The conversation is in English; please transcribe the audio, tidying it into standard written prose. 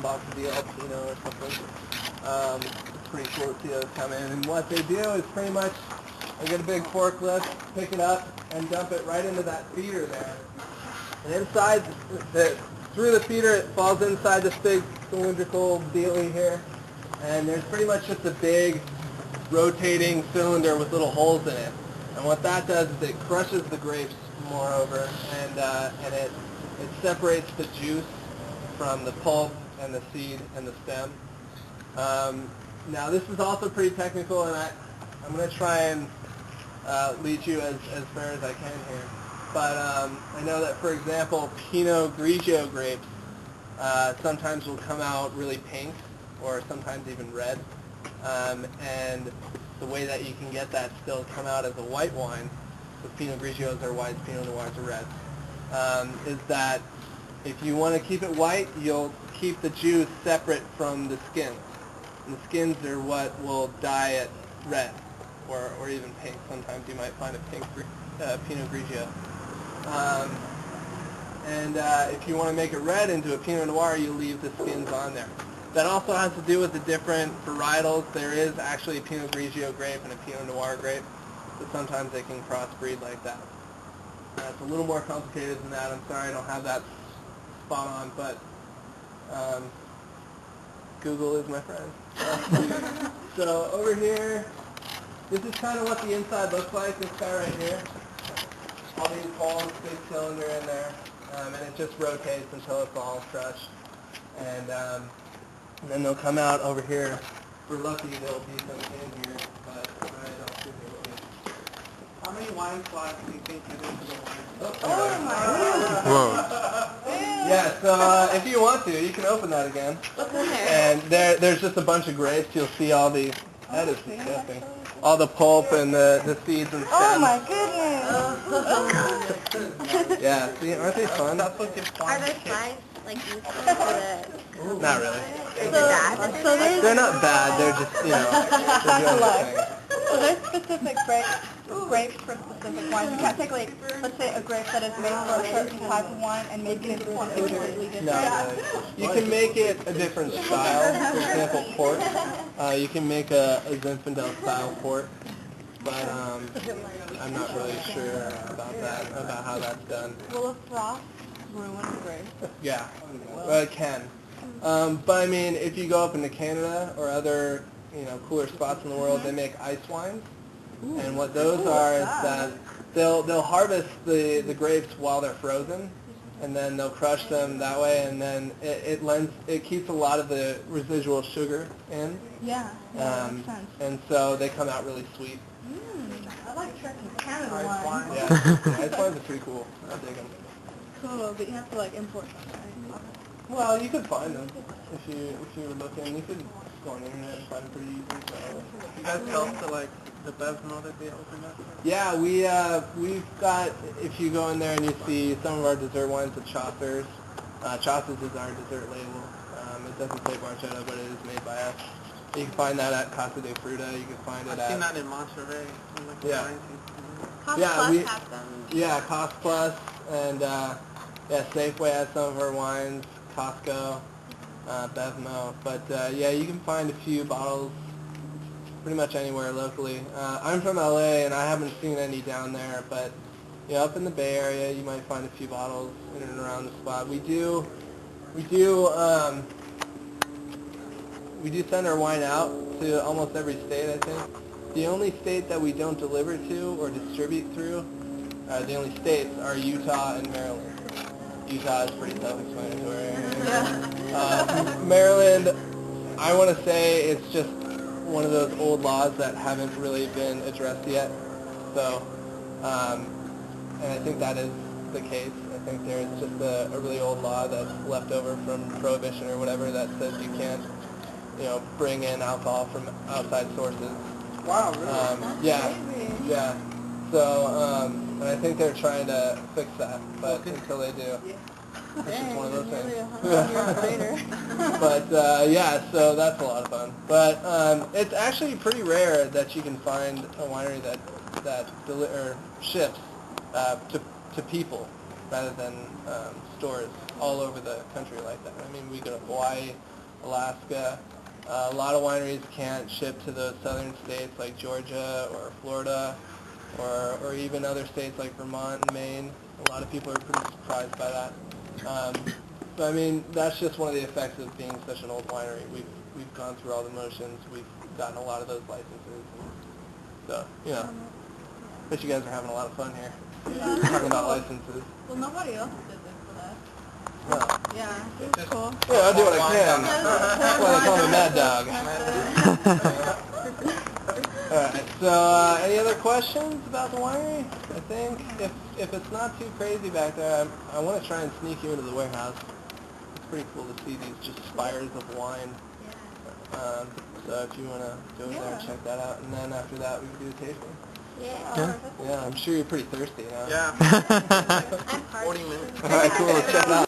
box of the El Pino or something. It's pretty cool to see those come in. And what they do is pretty much they get a big forklift, pick it up, and dump it right into that feeder there. And inside, through the feeder, it falls inside this big cylindrical dealie here. And there's pretty much just a big rotating cylinder with little holes in it. And what that does is it crushes the grapes moreover, and it separates the juice from the pulp and the seed and the stem. Now this is also pretty technical, and I'm going to try and lead you as far as I can here. But I know that, for example, Pinot Grigio grapes sometimes will come out really pink or sometimes even red. And the way that you can get that still come out as a white wine, with Pinot Grigios are whites, Pinot Noirs are reds, is that if you want to keep it white, you'll keep the juice separate from the skins. And the skins are what will dye it red or even pink. Sometimes you might find a pink Pinot Grigio. If you want to make it red into a Pinot Noir, you leave the skins on there. That also has to do with the different varietals. There is actually a Pinot Grigio grape and a Pinot Noir grape, but sometimes they can crossbreed like that. It's a little more complicated than that. I'm sorry I don't have that spot on, but Google is my friend. So over here, this is kind of what the inside looks like, this guy right here. All these holes, big cylinder in there, and it just rotates until it's all crushed. And then they'll come out over here. If we're lucky, there'll be some in here, but I don't think there will be. How many wine slots do you think you did for the wine? Oh my God! Whoa. Yeah, so if you want to, you can open that again. What's in there? And there's just a bunch of grapes. You'll see all these. That is disgusting. All the pulp and the seeds and stems. Oh my goodness! Yeah, see, aren't they fun? Are there slides like useful for the... Not really. They're not bad. They're just, they're doing their thing. So there's specific grapes for specific wines. You can't take, like, let's say a grape that is made for a certain type of wine and make it into something completely different. No, you can make it a different style. For example, port. You can make a Zinfandel style port, but I'm not really sure about how that's done. Will a frost ruin the grape? Yeah, it can. But I mean, if you go up into Canada or other, cooler spots in the world, they make ice wines. And what those are is that they'll harvest the grapes while they're frozen, and then they'll crush them that way, and then it keeps a lot of the residual sugar in. Yeah, that makes sense. And so they come out really sweet. I like drinking Canada wine. Yeah, ice wines are pretty cool. I dig them. Cool, but you have to like import them, right? Well, you could find them if you were looking. You could go on the internet and find them pretty easily. So. You guys help to like the Bevmo that they open up? Yeah, we've got, if you go in there and you see some of our dessert wines at Chaucer's. Chaucer's is our dessert label. It doesn't say Barchetta, but it is made by us. You can find that at Casa de Fruta. You can find it I've seen that in Monterey. Yeah. Cost Yeah, Plus has them. Yeah, Cost Plus, and Safeway has some of our wines, Costco, Bevmo. But yeah, you can find a few bottles pretty much anywhere locally. I'm from LA, and I haven't seen any down there, but up in the Bay Area, you might find a few bottles in and around the spot. We do send our wine out to almost every state, I think. The only state that we don't deliver to or distribute through, the only states are Utah and Maryland. Utah is pretty self-explanatory. Yeah. Maryland, I want to say it's just one of those old laws that haven't really been addressed yet. So, and I think that is the case. I think there's just a really old law that's left over from Prohibition or whatever that says you can't, bring in alcohol from outside sources. Wow, really? Yeah. So, and I think they're trying to fix that, but until they do, it's just one of those things. But yeah, so that's a lot of fun. But it's actually pretty rare that you can find a winery that ships to people rather than stores all over the country like that. I mean, we go to Hawaii, Alaska. A lot of wineries can't ship to those southern states like Georgia or Florida, or even other states like Vermont and Maine. A lot of people are pretty surprised by that. So I mean, that's just one of the effects of being such an old winery. We've gone through all the motions. We've gotten a lot of those licenses. And so, you know, bet you guys are having a lot of fun here. Yeah. Talking about licenses. Well, nobody else did this with us. No. Yeah, it was cool. Yeah, I'll do what I can. That's why they call me Mad Dog. Alright, so any other questions about the winery? I think if it's not too crazy back there, I want to try and sneak you into the warehouse. It's pretty cool to see these just spires of wine. So if you want to go over there and check that out, and then after that we can do a tasting. Yeah. Yeah, I'm sure you're pretty thirsty now. Yeah. I'm 40 minutes. Alright, cool, let's check it out.